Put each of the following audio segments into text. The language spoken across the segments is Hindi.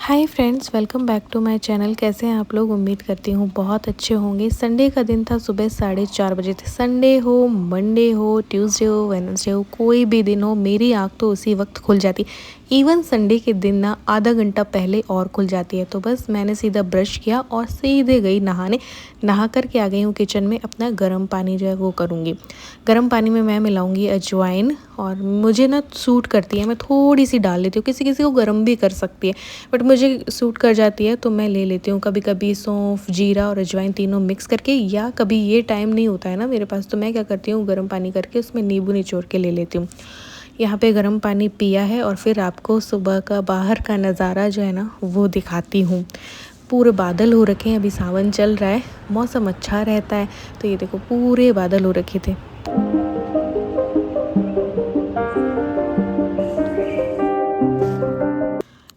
Hi friends, welcome back to my channel. कैसे हैं आप लोग? उम्मीद करती हूँ बहुत अच्छे होंगे। संडे का दिन था, सुबह 4:30 बजे थे। संडे हो, मंडे हो, ट्यूसडे हो, वेडनेसडे हो, कोई भी दिन हो, मेरी आँख तो उसी वक्त खुल जाती। इवन संडे के दिन ना आधा घंटा पहले और खुल जाती है। तो बस मैंने सीधा ब्रश किया और सीधे गई नहाने। नहा कर के आ गई हूँ किचन में। अपना गर्म पानी जो है वो करूँगी। गर्म पानी में मैं मिलाऊंगी अजवाइन, और मुझे ना सूट करती है, मैं थोड़ी सी डाल लेती हूँ। किसी किसी को गर्म भी कर सकती है, बट मुझे सूट कर जाती है तो मैं ले लेती हूँ। कभी कभी सौंफ, जीरा और अजवाइन तीनों मिक्स करके, या कभी ये टाइम नहीं होता है ना मेरे पास, तो मैं क्या करती हूँ, गर्म पानी करके उसमें नींबू निचोड़ के ले लेती हूँ। यहाँ पे गर्म पानी पिया है और फिर आपको सुबह का बाहर का नज़ारा जो है ना वो दिखाती हूँ। पूरे बादल हो रखे हैं, अभी सावन चल रहा है, मौसम अच्छा रहता है। तो ये देखो पूरे बादल हो रखे थे।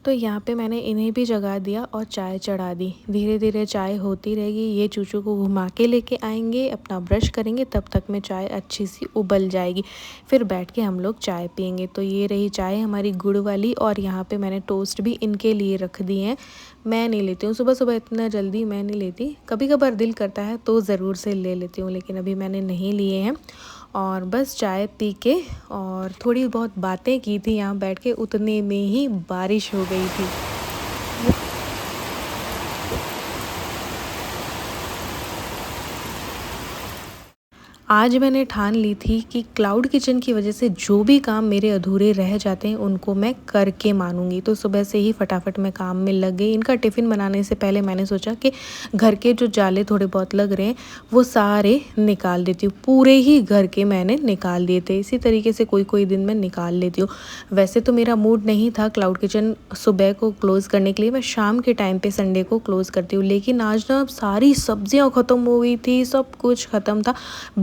तो यहाँ पे मैंने इन्हें भी जगा दिया और चाय चढ़ा दी। धीरे धीरे चाय होती रहेगी। ये चूचू को घुमा के लेके आएंगे, अपना ब्रश करेंगे, तब तक में चाय अच्छी सी उबल जाएगी। फिर बैठ के हम लोग चाय पियेंगे। तो ये रही चाय हमारी गुड़ वाली, और यहाँ पे मैंने टोस्ट भी इनके लिए रख दिए हैं। मैं नहीं लेती हूँ सुबह सुबह, इतना जल्दी मैं नहीं लेती। कभी कभार दिल करता है तो ज़रूर से ले लेती हूँ, लेकिन अभी मैंने नहीं लिए हैं। और बस चाय पी के और थोड़ी बहुत बातें की थी यहाँ बैठ के, उतने में ही बारिश हो गई थी। आज मैंने ठान ली थी कि क्लाउड किचन की वजह से जो भी काम मेरे अधूरे रह जाते हैं उनको मैं करके मानूंगी। तो सुबह से ही फटाफट मैं काम में लग गई। इनका टिफ़िन बनाने से पहले मैंने सोचा कि घर के जो जाले थोड़े बहुत लग रहे हैं वो सारे निकाल देती हूँ। पूरे ही घर के मैंने निकाल दिए थे। इसी तरीके से कोई कोई दिन मैं निकाल लेती हूँ। वैसे तो मेरा मूड नहीं था क्लाउड किचन सुबह को क्लोज़ करने के लिए, मैं शाम के टाइम पे संडे को क्लोज़ करती हूँ। लेकिन आज ना सारी सब्जियाँ ख़त्म हो गई थी, सब कुछ ख़त्म था।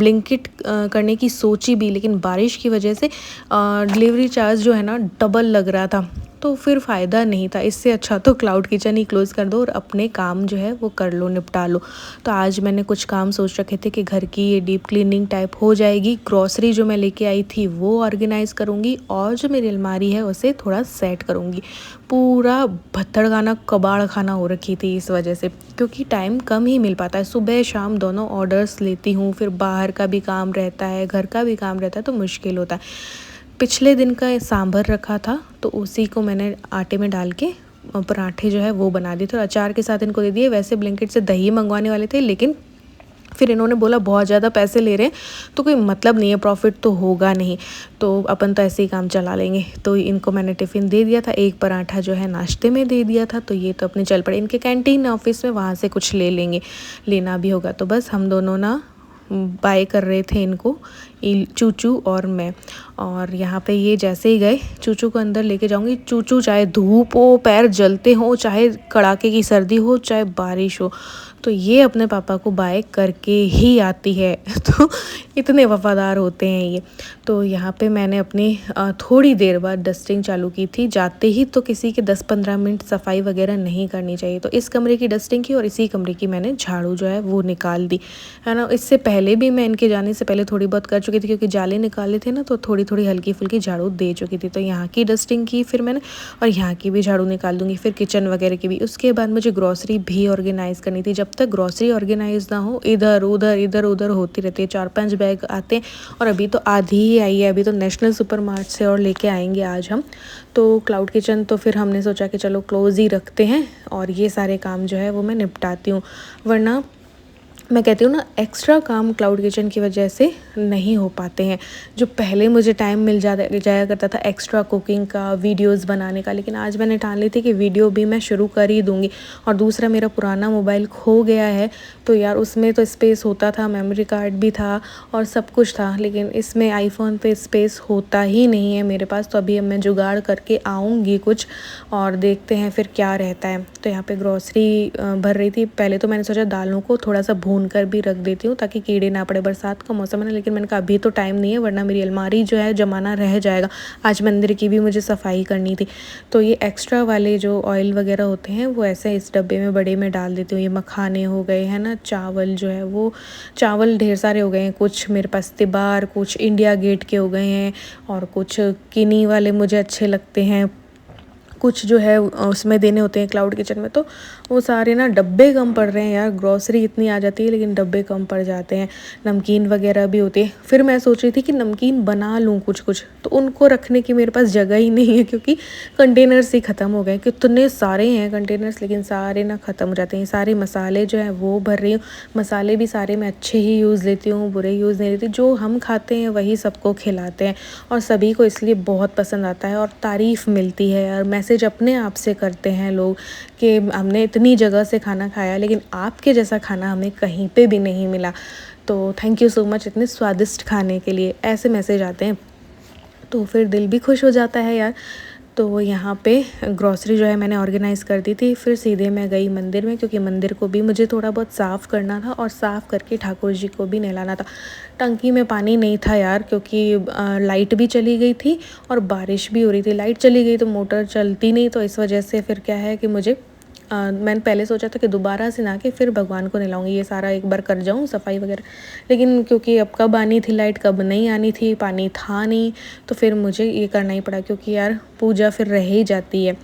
ब्लिंकिट करने की सोची भी, लेकिन बारिश की वजह से डिलीवरी चार्ज जो है ना डबल लग रहा था, तो फिर फ़ायदा नहीं था। इससे अच्छा तो क्लाउड किचन ही क्लोज़ कर दो और अपने काम जो है वो कर लो, निपटा लो। तो आज मैंने कुछ काम सोच रखे थे कि घर की ये डीप क्लीनिंग टाइप हो जाएगी। ग्रॉसरी जो मैं लेके आई थी वो ऑर्गेनाइज़ करूँगी, और जो मेरी अलमारी है उसे थोड़ा सेट करूँगी। पूरा भत्थड़ खाना, कबाड़ खाना हो रखी थी इस वजह से, क्योंकि टाइम कम ही मिल पाता है। सुबह शाम दोनों ऑर्डर्स लेती हूँ, फिर बाहर का भी काम रहता है, घर का भी काम रहता है, तो मुश्किल होता है। पिछले दिन का सांभर रखा था तो उसी को मैंने आटे में डाल के पराठे जो है वो बना दिए थे, और अचार के साथ इनको दे दिए। वैसे ब्लिंकिट से दही मंगवाने वाले थे, लेकिन फिर इन्होंने बोला बहुत ज़्यादा पैसे ले रहे हैं तो कोई मतलब नहीं है, प्रॉफिट तो होगा नहीं, तो अपन तो ऐसे ही काम चला लेंगे। तो इनको मैंने टिफ़िन दे दिया था, एक पराठा जो है नाश्ते में दे दिया था। तो ये तो अपने चल पड़े। इनके कैंटीन ऑफिस में, वहाँ से कुछ ले लेंगे, लेना भी होगा। तो बस हम दोनों ना बाय कर रहे थे इनको, चूचू और मैं। और यहाँ पे ये जैसे ही गए, चूचू को अंदर लेके जाऊँगी। चूचू चाहे धूप हो, पैर जलते हो, चाहे कड़ाके की सर्दी हो, चाहे बारिश हो, तो ये अपने पापा को बाय करके ही आती है। तो इतने वफ़ादार होते हैं ये। तो यहाँ पे मैंने अपनी थोड़ी देर बाद डस्टिंग चालू की थी। जाते ही तो किसी के 10-15 मिनट सफाई वगैरह नहीं करनी चाहिए, तो इस कमरे की डस्टिंग की और इसी कमरे की मैंने झाड़ू जो है वो निकाल दी, है ना। इससे पहले भी मैं इनके जाने से पहले थोड़ी बहुत कर चुकी थी, क्योंकि जाले निकाले थे ना, तो थोड़ी थोड़ी हल्की फुल्की झाड़ू दे चुकी थी। तो यहाँ की डस्टिंग की फिर मैंने, और यहाँ की भी झाड़ू निकाल दूँगी, फिर किचन वगैरह की भी। उसके बाद मुझे ग्रॉसरी भी ऑर्गेनाइज़ करनी थी। जब तक ग्रॉसरी ऑर्गेनाइज ना हो, इधर उधर होती रहती है। 4-5 बैग आते हैं, और अभी तो आधी ही आई है। अभी तो नेशनल सुपरमार्ट से और लेके आएंगे आज हम। तो क्लाउड किचन तो फिर हमने सोचा कि चलो क्लोज़ ही रखते हैं, और ये सारे काम जो है वो मैं निपटाती हूँ। वरना मैं कहती हूँ ना, एक्स्ट्रा काम क्लाउड किचन की वजह से नहीं हो पाते हैं। जो पहले मुझे टाइम मिल जाया करता था एक्स्ट्रा कुकिंग का, वीडियोस बनाने का, लेकिन आज मैंने ठान ली थी कि वीडियो भी मैं शुरू कर ही दूँगी। और दूसरा, मेरा पुराना मोबाइल खो गया है, तो यार उसमें तो स्पेस होता था, मेमोरी कार्ड भी था और सब कुछ था, लेकिन इसमें आईफोन पे स्पेस होता ही नहीं है मेरे पास। तो अभी अब मैं जुगाड़ करके आऊँगी कुछ, और देखते हैं फिर क्या रहता है। तो यहाँ पे ग्रॉसरी भर रही थी। पहले तो मैंने सोचा दालों को थोड़ा सा भून कर भी रख देती हूँ ताकि कीड़े ना पड़े, बरसात का मौसम है ना। लेकिन मैंने कहा अभी तो टाइम नहीं है, वरना मेरी अलमारी जो है जमाना रह जाएगा। आज मंदिर की भी मुझे सफाई करनी थी। तो ये एक्स्ट्रा वाले जो ऑयल वगैरह होते हैं वो ऐसे इस डब्बे में बड़े में डाल देती हूँ। ये मखाने हो गए हैं ना, चावल जो है वो, चावल ढेर सारे हो गए हैं। कुछ मेरे पास तिबार, कुछ इंडिया गेट के हो गए हैं, और कुछ किनी वाले मुझे अच्छे लगते हैं, कुछ जो है उसमें देने होते हैं क्लाउड किचन में, तो वो सारे ना डब्बे कम पड़ रहे हैं यार। ग्रॉसरी इतनी आ जाती है लेकिन डब्बे कम पड़ जाते हैं। नमकीन वगैरह भी होती है। फिर मैं सोच रही थी कि नमकीन बना लूँ कुछ कुछ, तो उनको रखने की मेरे पास जगह ही नहीं है क्योंकि कंटेनर्स ही ख़त्म हो गए। कितने सारे हैं कंटेनर्स लेकिन सारे ना ख़त्म हो जाते हैं। सारे मसाले जो हैं वो भर रही हूँ। मसाले भी सारे मैं अच्छे ही यूज़ लेती हूँ, बुरे यूज़ नहीं लेती। जो हम खाते हैं वही सबको खिलाते हैं और सभी को इसलिए बहुत पसंद आता है और तारीफ़ मिलती है और मैसेज अपने आप से करते हैं लोग कि हमने इतनी जगह से खाना खाया लेकिन आपके जैसा खाना हमें कहीं पे भी नहीं मिला। तो थैंक यू सो मच इतने स्वादिष्ट खाने के लिए, ऐसे मैसेज आते हैं तो फिर दिल भी खुश हो जाता है यार। तो यहाँ पे ग्रॉसरी जो है मैंने ऑर्गेनाइज़ कर दी थी। फिर सीधे मैं गई मंदिर में क्योंकि मंदिर को भी मुझे थोड़ा बहुत साफ़ करना था और साफ़ करके ठाकुर जी को भी नहलाना था। टंकी में पानी नहीं था यार क्योंकि लाइट भी चली गई थी और बारिश भी हो रही थी। लाइट चली गई तो मोटर चलती नहीं, तो इस वजह से फिर क्या है कि मुझे मैंने पहले सोचा था कि दोबारा से नहा के फिर भगवान को नहलाऊँगी, ये सारा एक बार कर जाऊँ सफाई वगैरह। लेकिन क्योंकि अब कब आनी थी लाइट, कब नहीं आनी थी, पानी था नहीं, तो फिर मुझे ये करना ही पड़ा क्योंकि यार पूजा फिर रह ही जाती है।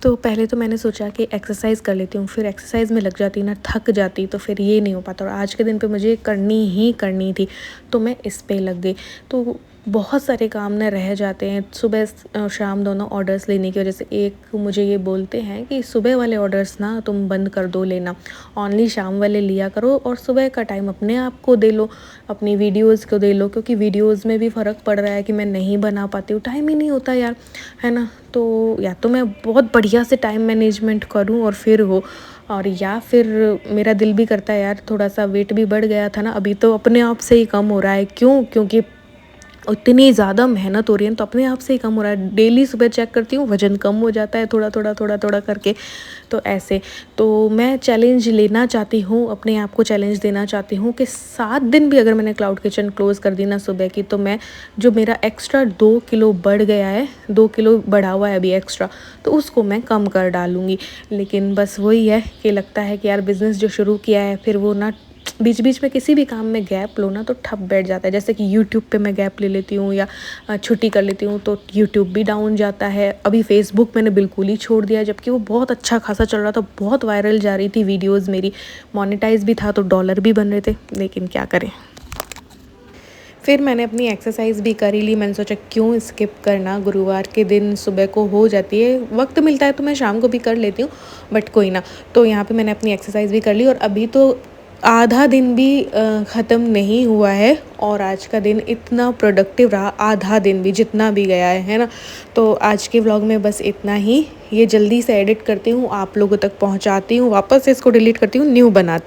तो पहले तो मैंने सोचा कि एक्सरसाइज़ कर लेती हूँ, फिर एक्सरसाइज़ में लग जाती ना, थक जाती, तो फिर ये नहीं हो पाता और आज के दिन पे मुझे करनी ही करनी थी, तो मैं इस पे लग गई। तो बहुत सारे काम ना रह जाते हैं सुबह शाम दोनों ऑर्डर्स लेने की वजह से। एक मुझे ये बोलते हैं कि सुबह वाले ऑर्डर्स ना तुम बंद कर दो लेना, ओनली शाम वाले लिया करो और सुबह का टाइम अपने आप को दे लो, अपनी वीडियोज़ को दे लो, क्योंकि वीडियोज़ में भी फ़र्क पड़ रहा है कि मैं नहीं बना पाती हूँ, टाइम ही नहीं होता यार, है ना। तो या तो मैं बहुत बढ़िया से टाइम मैनेजमेंट करूँ और फिर हो, और या फिर मेरा दिल भी करता है यार, थोड़ा सा वेट भी बढ़ गया था ना, अभी तो अपने आप से ही कम हो रहा है। क्यों? क्योंकि इतनी ज़्यादा मेहनत हो रही है तो अपने आप से ही कम हो रहा है। डेली सुबह चेक करती हूँ, वज़न कम हो जाता है थोड़ा थोड़ा थोड़ा थोड़ा करके। तो ऐसे तो मैं चैलेंज लेना चाहती हूँ, अपने आप को चैलेंज देना चाहती हूँ कि 7 दिन भी अगर मैंने क्लाउड किचन क्लोज़ कर दी ना सुबह की, तो मैं जो मेरा एक्स्ट्रा 2 किलो बढ़ गया है, 2 किलो बढ़ा हुआ है अभी एक्स्ट्रा, तो उसको मैं कम कर डालूँगी। लेकिन बस वही है कि लगता है कि यार बिज़नेस जो शुरू किया है फिर वो ना बीच बीच में किसी भी काम में गैप लो ना तो ठप बैठ जाता है। जैसे कि यूट्यूब पे मैं गैप ले लेती हूँ या छुट्टी कर लेती हूँ तो यूट्यूब भी डाउन जाता है। अभी फेसबुक मैंने बिल्कुल ही छोड़ दिया, जबकि वो बहुत अच्छा खासा चल रहा था, बहुत वायरल जा रही थी वीडियोज़ मेरी, मोनेटाइज भी था तो डॉलर भी बन रहे थे, लेकिन क्या करें। फिर मैंने अपनी एक्सरसाइज़ भी कर ही ली। मैंने सोचा क्यों स्किप करना, गुरुवार के दिन सुबह को हो जाती है, वक्त मिलता है तो मैं शाम को भी कर लेती हूँ, बट कोई ना। तो यहाँ पे मैंने अपनी एक्सरसाइज़ भी कर ली और अभी तो आधा दिन भी ख़त्म नहीं हुआ है और आज का दिन इतना प्रोडक्टिव रहा, आधा दिन भी जितना भी गया है ना। तो आज के व्लॉग में बस इतना ही। ये जल्दी से एडिट करती हूँ, आप लोगों तक पहुँचाती हूँ, वापस से इसको डिलीट करती हूँ, न्यू बनाती हूँ।